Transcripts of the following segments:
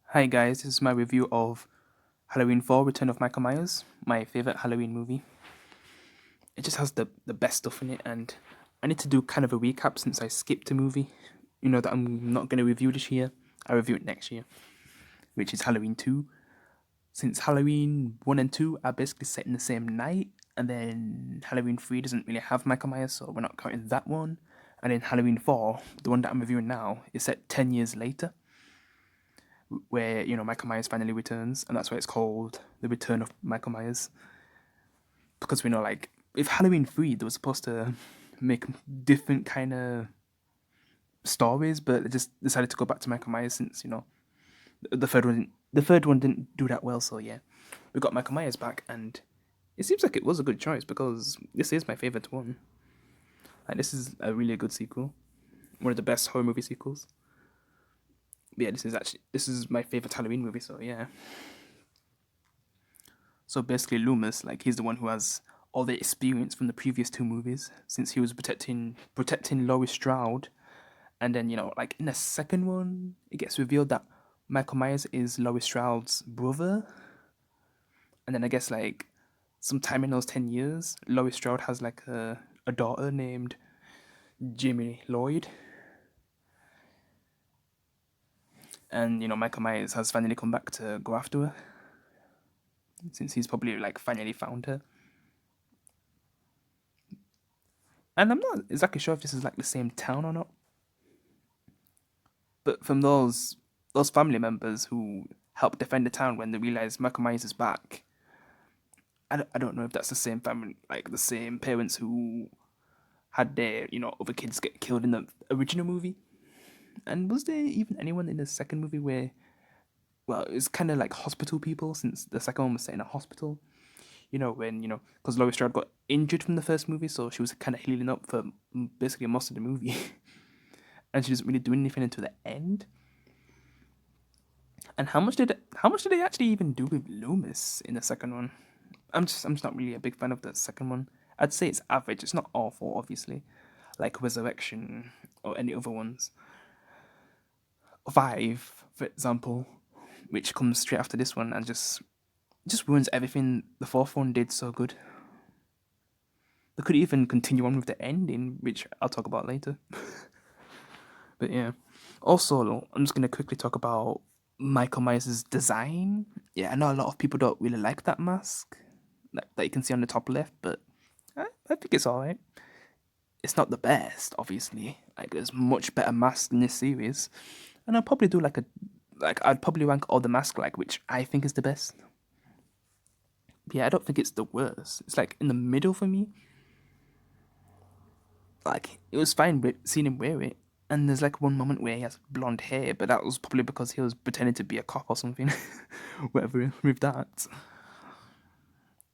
Hi guys, this is my review of Halloween 4 Return of Michael Myers, my favourite Halloween movie. It just has the best stuff in it, and I need to do kind of a recap since I skipped a movie, that I'm not going to review this year. I'll review it next year, which is Halloween 2. Since Halloween 1 and 2 are basically set in the same night, and then Halloween 3 doesn't really have Michael Myers, so we're not counting that one. And then Halloween 4, the one that I'm reviewing now, is set 10 years later, where Michael Myers finally returns, and that's why it's called The Return of Michael Myers. Because we know, like, with Halloween 3, they were supposed to make different kind of stories, but they just decided to go back to Michael Myers since the third one didn't do that well. So yeah, we got Michael Myers back, and it seems like it was a good choice because this is my favorite one. Like, this is a really good sequel, one of the best horror movie sequels. Yeah, this is my favorite Halloween movie, so yeah. So basically Loomis, like, he's the one who has all the experience from the previous two movies, since he was protecting Laurie Strode. And then, like, in the second one, it gets revealed that Michael Myers is Laurie Strode's brother. And then I guess, like, sometime in those 10 years, Laurie Strode has, like, a daughter named Jamie Lloyd. And, Michael Myers has finally come back to go after her, since he's probably, like, finally found her. And I'm not exactly sure if this is, like, the same town or not. But from those family members who helped defend the town when they realized Michael Myers is back, I don't know if that's the same family, like the same parents who had their, other kids get killed in the original movie. And was there even anyone in the second movie where, well, it was kind of like hospital people, since the second one was set in a hospital. Because Laurie Strode got injured from the first movie, so she was kind of healing up for basically most of the movie. And she doesn't really do anything until the end. And how much did they actually even do with Loomis in the second one? I'm just not really a big fan of the second one. I'd say it's average. It's not awful, obviously, like Resurrection or any other ones. 5, for example, which comes straight after this one and just ruins everything the fourth one did so good. They could even continue on with the ending, which I'll talk about later. But yeah. Also, I'm just gonna quickly talk about Michael Myers' design. Yeah, I know a lot of people don't really like that mask that you can see on the top left, but I think it's alright. It's not the best, obviously. Like, there's much better masks in this series, and I'll probably do I'd probably rank all the masks which I think is the best. But yeah, I don't think it's the worst. It's like in the middle for me. Like, it was fine seeing him wear it, and there's like one moment where he has blonde hair, but that was probably because he was pretending to be a cop or something. Whatever with that.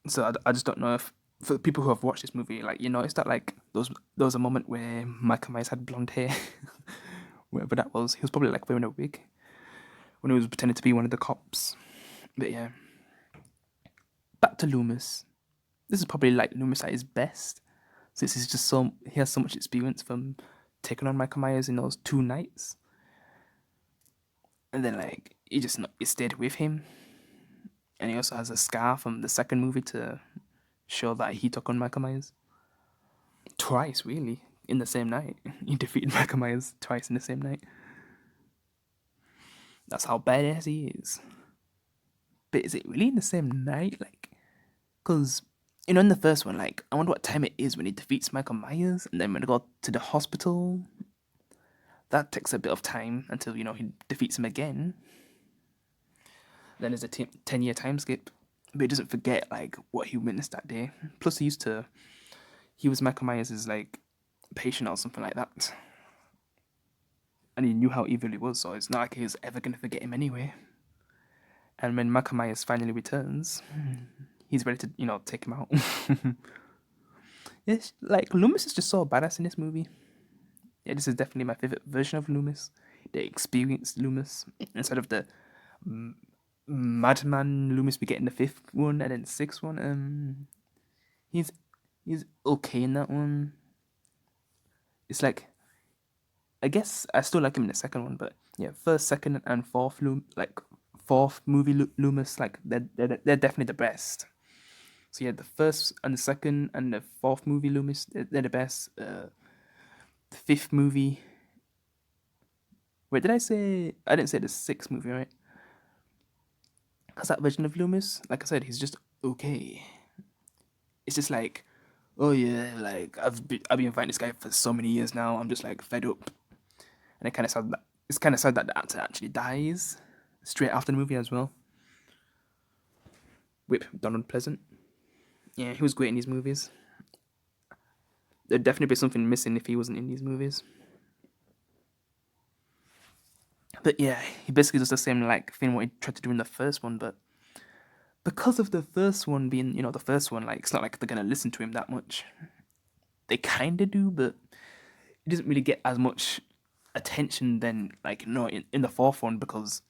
So I just don't know if, for people who have watched this movie, like, you notice that, like, there was a moment where Michael Myers had blonde hair. Whatever that was. He was probably like wearing a wig when he was pretending to be one of the cops. But yeah. Back to Loomis. This is probably like Loomis at his best, since he has so much experience from taking on Michael Myers in those 2 nights. And then, like, he stayed with him. And he also has a scar from the second movie to show that he took on Michael Myers. Twice, really, in the same night. He defeated Michael Myers twice in the same night. That's how badass he is. But is it really in the same night? Like, because, in the first one, like, I wonder what time it is when he defeats Michael Myers, and then when they go to the hospital, that takes a bit of time until, he defeats him again. Then there's a 10-year time skip, but he doesn't forget, like, what he witnessed that day. Plus, he was Michael Myers' like, patient or something like that. And he knew how evil he was, so it's not like he was ever going to forget him anyway. And when Michael Myers finally returns, he's ready to, take him out. Yes, like, Loomis is just so badass in this movie. Yeah, this is definitely my favorite version of Loomis. The experienced Loomis, instead of the Madman Loomis we get in the 5th one and then 6th one. He's He's okay in that one. It's like, I guess I still like him in the second one, but yeah, first, second, and fourth, fourth movie Loomis, like they're definitely the best. So yeah, the first and the second and the fourth movie Loomis, they're the best. The fifth movie. Wait, did I say? I didn't say the sixth movie, right? Because that version of Loomis, like I said, he's just okay. It's just like, oh yeah, like I've been fighting this guy for so many years now. I'm just like fed up, and it kind of sad that it's kind of sad that the actor actually dies straight after the movie as well. Whip Donald Pleasant. Yeah, he was great in these movies. There'd definitely be something missing if he wasn't in these movies. But yeah, he basically does the same like thing what he tried to do in the first one, but because of the first one being, the first one, like it's not like they're gonna listen to him that much. They kinda do, but it doesn't really get as much attention than like no in the fourth one because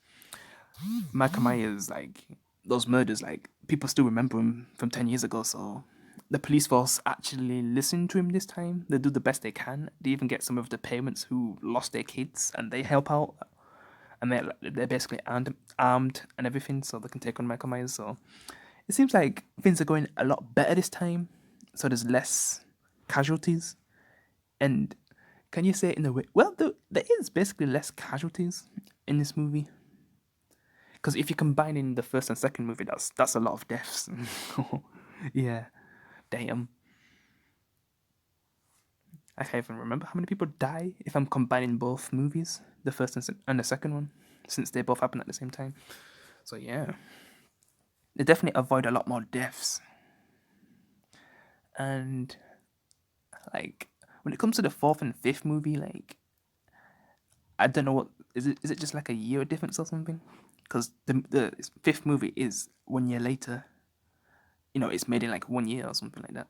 Michael Myers, like those murders, like people still remember him from 10 years ago, so the police force actually listen to him this time. They do the best they can. They even get some of the parents who lost their kids and they help out. And they're basically armed and everything, so they can take on Michael Myers. So it seems like things are going a lot better this time. So there's less casualties. And can you say it in a way? Well, there is basically less casualties in this movie. Because if you combine in the first and second movie, that's a lot of deaths. Yeah, damn. I can't even remember how many people die if I'm combining both movies, the first and the second one, since they both happen at the same time. So yeah, they definitely avoid a lot more deaths. And like when it comes to the fourth and fifth movie, like I don't know what is it. Is it just like a year difference or something? Because the fifth movie is 1 year later. It's made in like 1 year or something like that,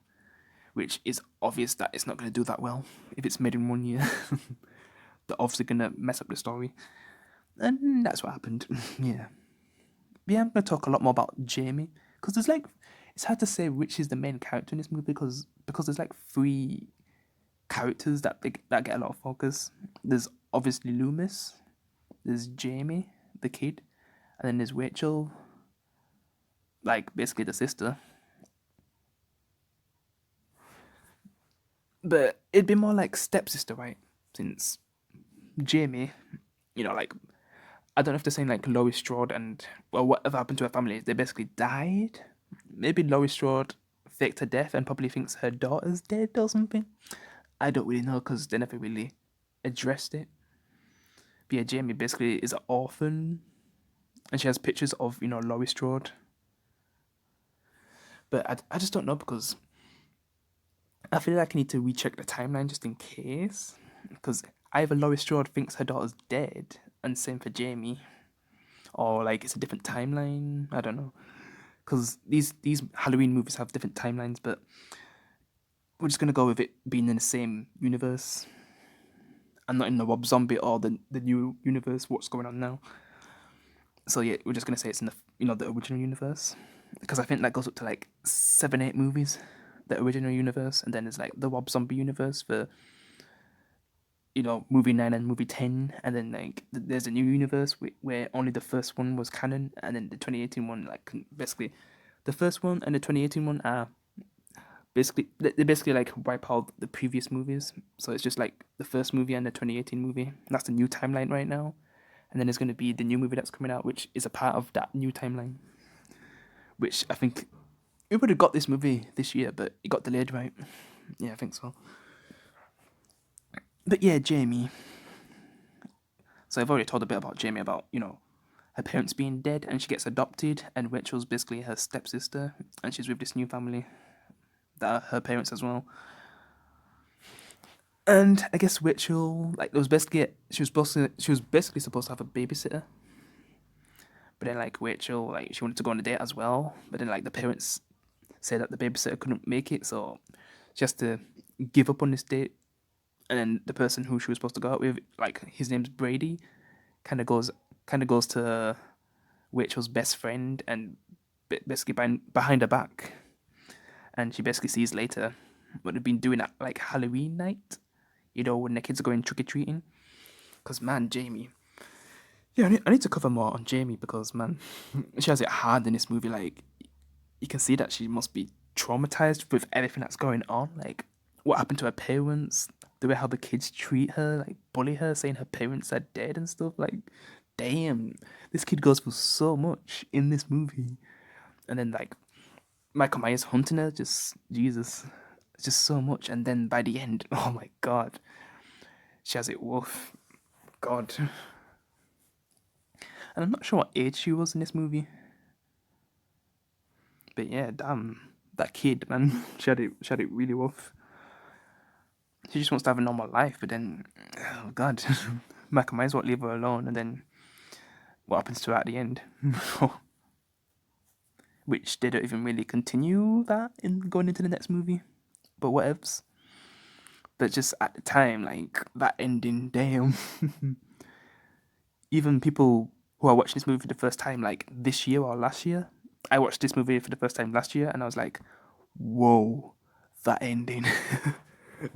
which is obvious that it's not going to do that well if it's made in 1 year. They're obviously going to mess up the story, and that's what happened. Yeah. Yeah, I'm going to talk a lot more about Jamie because there's like it's hard to say which is the main character in this movie because there's like three characters that get a lot of focus. There's obviously Loomis, there's Jamie, the kid, and then there's Rachel, like basically the sister. But it'd be more like stepsister, right? Since Jamie, like I don't know if they're saying like Laurie Strode and well, whatever happened to her family, they basically died. Maybe Laurie Strode faked her death and probably thinks her daughter's dead or something. I don't really know because they never really addressed it. But yeah, Jamie basically is an orphan, and she has pictures of Laurie Strode. But I just don't know because I feel like I need to recheck the timeline just in case. Because either Laurie Strode thinks her daughter's dead, and same for Jamie, or like it's a different timeline. I don't know. Because these Halloween movies have different timelines, but we're just gonna go with it being in the same universe, and not in the Rob Zombie or the new universe. What's going on now? So yeah, we're just gonna say it's in the original universe, because I think that goes up to like 7, 8 movies, the original universe, and then there's like the Rob Zombie universe for movie 9 and movie 10, and then like there's a new universe where only the first one was canon, and then the 2018 one like basically the first one and the 2018 one are they basically like wipe out the previous movies, so it's just like the first movie and the 2018 movie. That's the new timeline right now, and then there's going to be the new movie that's coming out, which is a part of that new timeline, which I think we would have got this movie this year, but it got delayed, right? Yeah, I think so. But yeah, Jamie. So I've already told a bit about Jamie, about her parents being dead, and she gets adopted, and Rachel's basically her stepsister, and she's with this new family that are her parents as well. And I guess Rachel, like, there was basically she was basically supposed to have a babysitter, but then like Rachel, like she wanted to go on a date as well, but then like the parents said that the babysitter couldn't make it, so she has to give up on this date. And then the person who she was supposed to go out with, like his name's Brady, kind of goes to Rachel's best friend and basically behind her back, and she basically sees later what they've been doing at like Halloween night, when the kids are going trick or treating. Because man, Jamie, yeah, I need to cover more on Jamie because man, she has it hard in this movie. Like you can see that she must be traumatized with everything that's going on. Like what happened to her parents, the way how the kids treat her, like bully her, saying her parents are dead and stuff. Like, damn, this kid goes through so much in this movie. And then like Michael Myers hunting her, just Jesus, just so much. And then by the end, oh my god, she has it rough. God, and I'm not sure what age she was in this movie. But yeah, damn, that kid, man, she had it really rough. She just wants to have a normal life, but then, oh god, Michael Myers won't leave her alone, and then what happens to her at the end? Which they don't even really continue that in going into the next movie, but whatevs. But just at the time, like that ending, damn. Even people who are watching this movie for the first time, like this year or last year, I watched this movie for the first time last year, and I was like, whoa, that ending.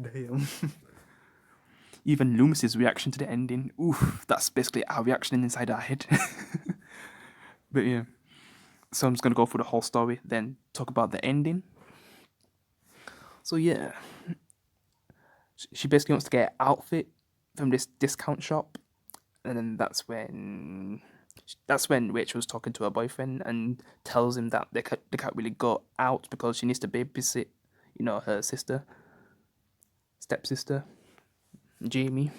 Damn. Even Loomis's reaction to the ending, oof, that's basically our reaction inside our head. But yeah, so I'm just gonna go through the whole story, then talk about the ending. So yeah, she basically wants to get an outfit from this discount shop, and then that's when Rachel's talking to her boyfriend and tells him that they can't really go out because she needs to babysit, her stepsister, Jamie.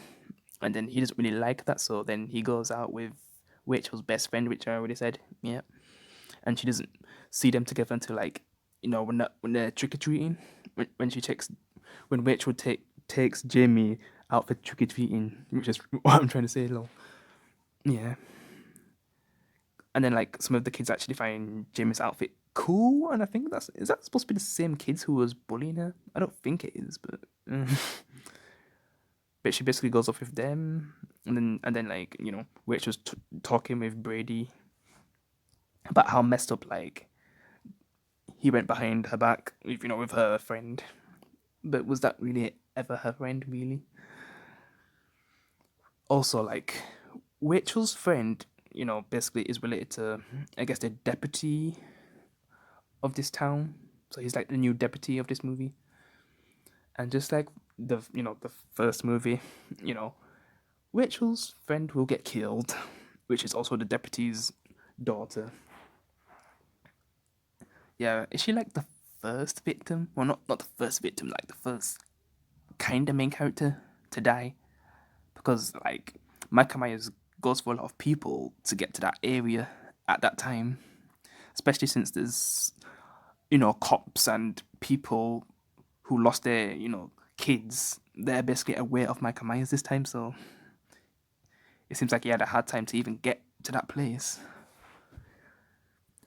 And then he doesn't really like that, so then he goes out with Rachel's best friend, which I already said, yeah. And she doesn't see them together until like, when they're trick or treating, when Rachel takes Jamie out for trick or treating, which is what I'm trying to say, lol. Yeah. And then like some of the kids actually find Jamie's outfit cool, and I think is that supposed to be the same kids who was bullying her? I don't think it is, but but she basically goes off with them, and then like Rachel's talking with Brady about how messed up like he went behind her back with her friend, but was that really ever her friend really? Also like Rachel's friend, basically is related to, I guess, the deputy of this town. So he's like the new deputy of this movie. And just like the first movie, you know, Rachel's friend will get killed, which is also the deputy's daughter. Yeah, is she like the first victim? Well, not the first victim, like the first kind of main character to die, because like Michael Myers goes for a lot of people to get to that area at that time, especially since there's cops and people who lost their kids. They're basically aware of Michael Myers this time, so it seems like he had a hard time to even get to that place,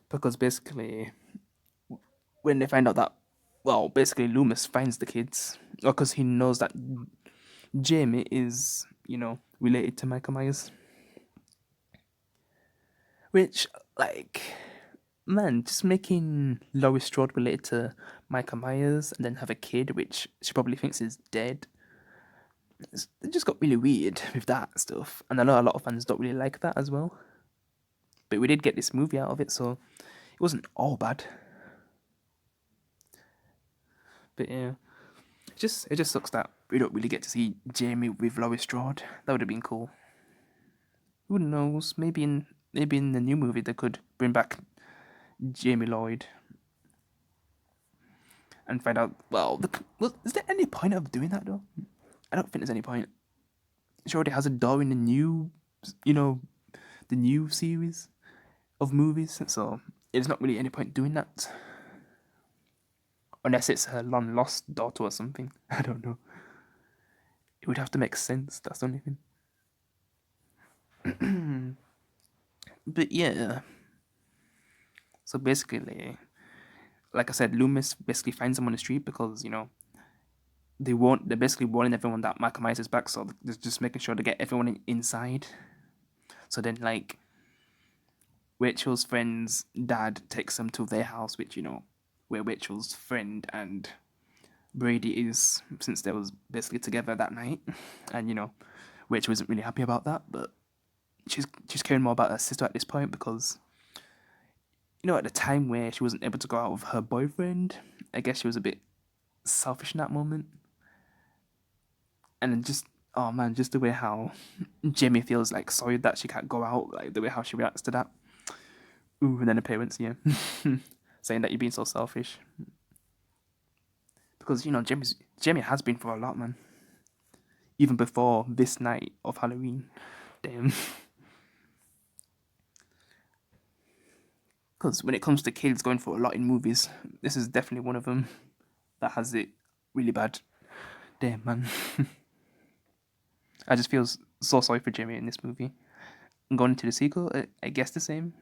because basically when they find out that, well, basically Loomis finds the kids, because he knows that Jamie is related to Michael Myers, which, like, man, just making Laurie Strode related to Michael Myers and then have a kid which she probably thinks is dead. It just got really weird with that stuff, and I know a lot of fans don't really like that as well. But we did get this movie out of it, so it wasn't all bad. But yeah, it just sucks that we don't really get to see Jamie with Laurie Strode. That would have been cool. Who knows? Maybe in the new movie they could bring back Jamie Lloyd and find out. Well, is there any point of doing that though? I don't think there's any point. She already has a doll in the you know, the new series of movies, so there's not really any point doing that. Unless it's her long lost daughter or something. I don't know. It would have to make sense, that's the only thing. But yeah. So basically, like I said, Loomis basically finds them on the street because, they're basically warning everyone that Michael Myers is back, so they're just making sure to get everyone inside. So then, like, Rachel's friend's dad takes them to their house, which, where Rachel's friend and Brady is, since they was basically together that night, and which wasn't really happy about that, but she's caring more about her sister at this point because at the time where she wasn't able to go out with her boyfriend, I guess she was a bit selfish in that moment, and then just oh man, just the way how Jamie feels like sorry that she can't go out, like the way how she reacts to that. Ooh, and then the parents, yeah, saying that you're being so selfish because Jamie has been for a lot, man. Even before this night of Halloween, damn. Because when it comes to kids going for a lot in movies, this is definitely one of them that has it really bad. Damn, man. I just feel so sorry for Jamie in this movie. And going into the sequel, I guess the same.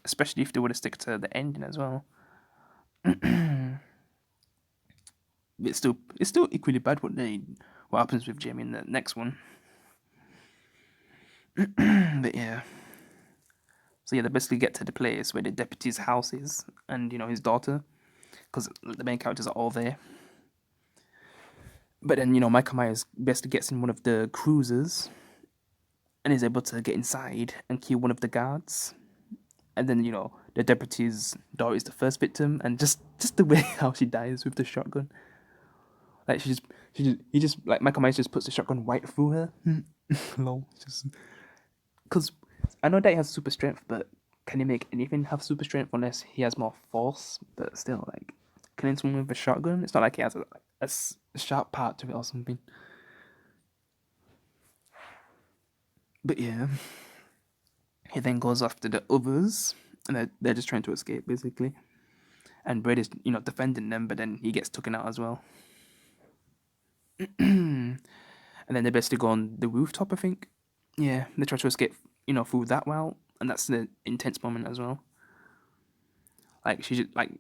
Especially if they were to stick to the ending as well. It's still equally bad what happens with Jamie in the next one. But yeah. So yeah, they basically get to the place where the deputy's house is, and his daughter, because the main characters are all there. But then Michael Myers basically gets in one of the cruisers, and is able to get inside and kill one of the guards. And then the deputy's daughter is the first victim, and just the way how she dies with the shotgun, like he just like Michael Myers just puts the shotgun right through her. Lol, just because I know that he has super strength, but can he make anything have super strength unless he has more force? But still, like killing someone with a shotgun, it's not like he has a sharp part to it or something. But yeah, he then goes after the others, and they're just trying to escape basically. And Brady's defending them, but then he gets taken out as well. And then they basically go on the rooftop, I think. Yeah, they try to escape, through that route, and that's the intense moment as well. Like she just like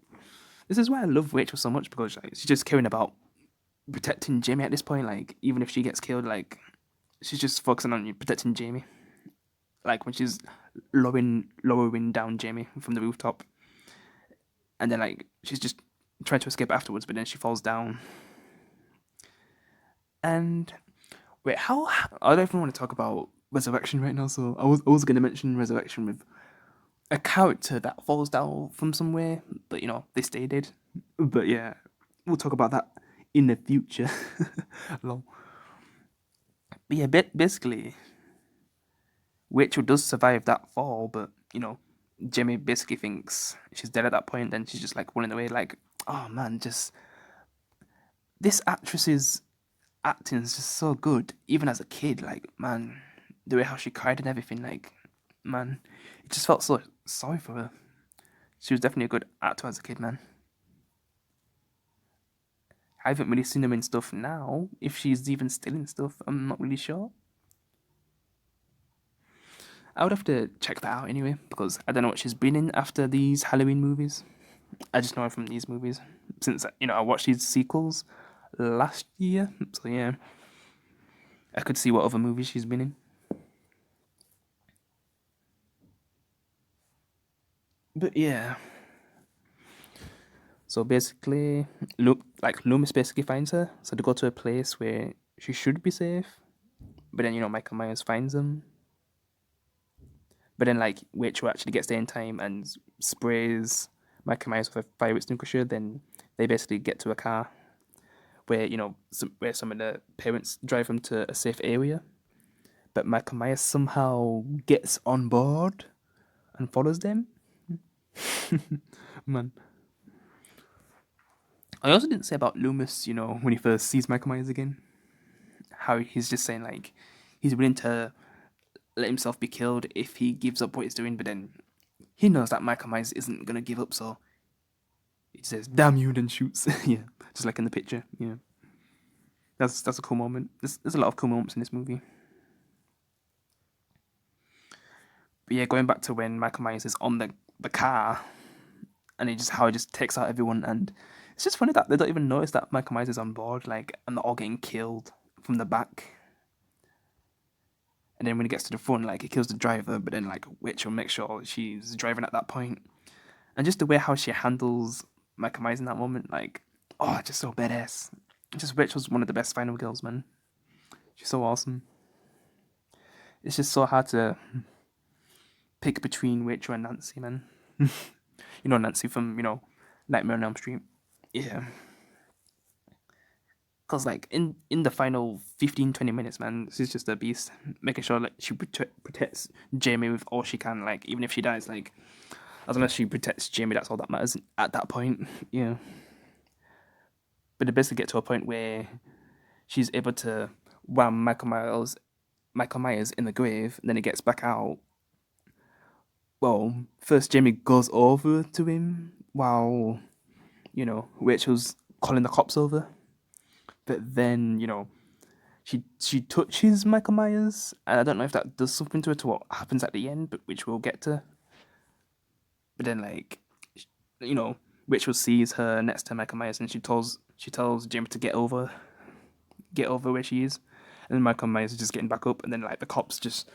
this is why I love Rachel so much because like, she's just caring about protecting Jamie at this point. Like even if she gets killed, like she's just focusing on protecting Jamie. Like when she's lowering down Jamie from the rooftop, and then like she's just trying to escape afterwards, but then she falls down. And wait, how I don't even want to talk about Resurrection right now. So I was going to mention Resurrection with a character that falls down from somewhere, but they stay dead. But yeah, we'll talk about that in the future. Lol. But yeah, basically, Rachel does survive that fall, but Jamie basically thinks she's dead at that point, and she's just like running away, like, oh man, just this actress's acting is just so good, even as a kid. Like, man, the way how she cried and everything, like, man, it just felt so sorry for her. She was definitely a good actor as a kid, man. I haven't really seen her in stuff now. If she's even still in stuff, I'm not really sure. I would have to check that out anyway, because I don't know what she's been in after these Halloween movies. I just know her from these movies. Since, I watched these sequels last year. So yeah, I could see what other movies she's been in. But yeah. So basically, Loomis basically finds her. So they go to a place where she should be safe. But then, Michael Myers finds them. But then, like, Rachel actually gets there in time and sprays Michael Myers with a fire extinguisher. Then they basically get to a car where, where some of the parents drive them to a safe area. But Michael Myers somehow gets on board and follows them. Man. I also didn't say about Loomis, when he first sees Michael Myers again. How he's just saying, like, he's willing to let himself be killed if he gives up what he's doing, but then he knows that Michael Myers isn't going to give up, so he says, damn you, then shoots. Yeah, just like in the picture, yeah. That's a cool moment. There's a lot of cool moments in this movie. But yeah, going back to when Michael Myers is on the car, and how he just takes out everyone, and it's just funny that they don't even notice that Michael Myers is on board, like, and they're all getting killed from the back. And then when he gets to the front, like, he kills the driver, but then, like, Witch will make sure she's driving at that point. And just the way how she handles Michael Myers in that moment, like, Oh, just so badass. Just Rachel's one of the best final girls, man. She's so awesome. It's just so hard to pick between Rachel and Nancy, man. Nancy from, Nightmare on Elm Street. Yeah. Because, like, in the final 15-20 minutes, man, she's just a beast. Making sure, like, she protects Jamie with all she can. Like, even if she dies, like, as long as she protects Jamie, that's all that matters at that point. Yeah. But they basically get to a point where she's able to wham Michael Myers in the grave, and then he gets back out. Well, first Jamie goes over to him while, Rachel's calling the cops over. But then, she touches Michael Myers, and I don't know if that does something to it, to what happens at the end, but which we'll get to. But then, like, Rachel sees her next to Michael Myers, and she tells Jamie to get over where she is, and then Michael Myers is just getting back up, and then, like, the cops just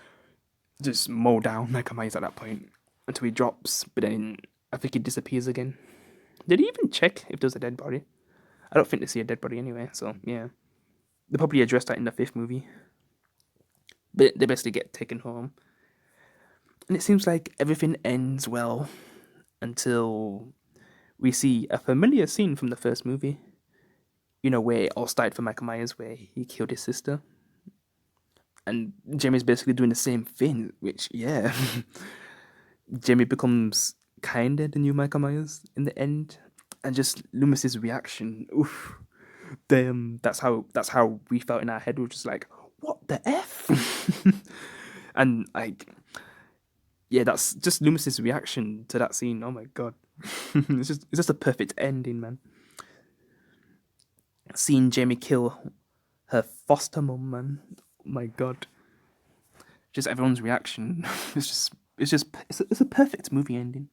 mow down Michael Myers at that point until he drops, but then I think he disappears again. Did he even check if there's a dead body? I don't think they see a dead body anyway, so yeah. They probably addressed that in the 5th movie. But they basically get taken home. And it seems like everything ends well until we see a familiar scene from the 1st movie. Where it all started for Michael Myers, where he killed his sister. And Jamie's basically doing the same thing, which, yeah. Jamie becomes kinder than you, Michael Myers, in the end. And just Loomis's reaction, oof. Damn, that's how we felt in our head. We were just like, what the F? And, like, yeah, that's just Loomis's reaction to that scene. Oh my god. It's just a perfect ending, man. Seeing Jamie kill her foster mum, man. Oh my god. Just everyone's reaction. It's a perfect movie ending.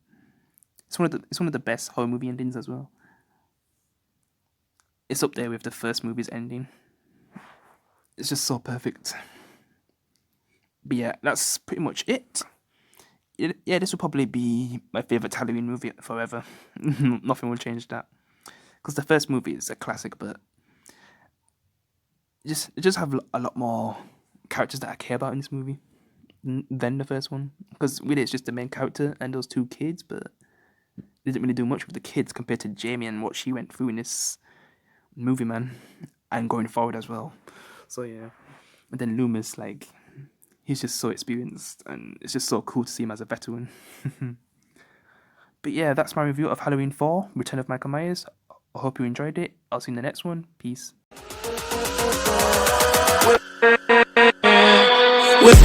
It's one of the best horror movie endings as well. It's up there with the 1st movie's ending. It's just so perfect. But yeah, that's pretty much it. Yeah, this will probably be my favourite Halloween movie forever. Nothing will change that. Because the 1st movie is a classic, but it just have a lot more characters that I care about in this movie than the 1st one. Because really it's just the main character and those 2 kids, but they didn't really do much with the kids compared to Jamie and what she went through in this movie, man. And going forward as well. So yeah. And then Loomis, like, he's just so experienced, and it's just so cool to see him as a veteran. But yeah, that's my review of Halloween 4, Return of Michael Myers. I hope you enjoyed it. I'll see you in the next one. Peace. With